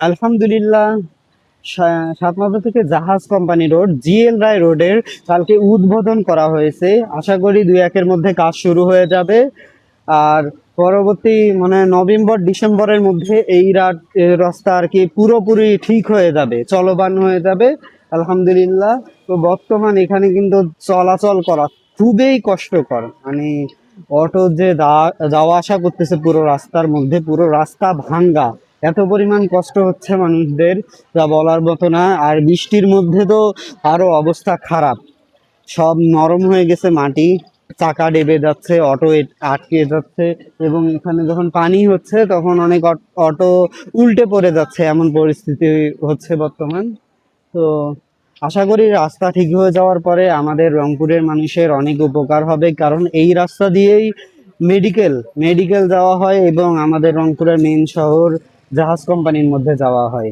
আলহামদুলিল্লাহ, সাতমাথা থেকে জাহাজ কোম্পানি রোড, জিএল রায় রোডের কালকে উদ্বোধন করা হয়েছে। আশা করি ২-১ এর মধ্যে কাজ শুরু হয়ে যাবে। আর পরবর্তী মানে নভেম্বর ডিসেম্বরের মধ্যে এই রাস্তা আর কি পুরোপুরি ঠিক হয়ে যাবে, চলমান হয়ে যাবে আলহামদুলিল্লাহ। তো বর্তমান এখানে কিন্তু চলাচল করা খুবই কষ্টকর, মানে অটো যে যাওয়া আসা করতেছে পুরো রাস্তার মধ্যে, পুরো রাস্তা ভাঙ্গা, এত পরিমাণ কষ্ট হচ্ছে মানুষদের যা বলার মতো না। আর বৃষ্টির মধ্যে তো আরো অবস্থা খারাপ, সব নরম হয়ে গেছে মাটি, চাকা ডেবে যাচ্ছে, অটো আটকে যাচ্ছে। এবং এখানে যখন পানি হচ্ছে তখন অনেক অটো উল্টে পড়ে যাচ্ছে, এমন পরিস্থিতি হচ্ছে বর্তমান। তো আশা করি রাস্তা ঠিক হয়ে যাওয়ার পরে আমাদের রংপুরের মানুষের অনেক উপকার হবে, কারণ এই রাস্তা দিয়েই মেডিকেল মেডিকেল যাওয়া হয় এবং আমাদের রংপুরের মেইন শহর জাহাজ কোম্পানির মধ্যে যাওয়া হয়।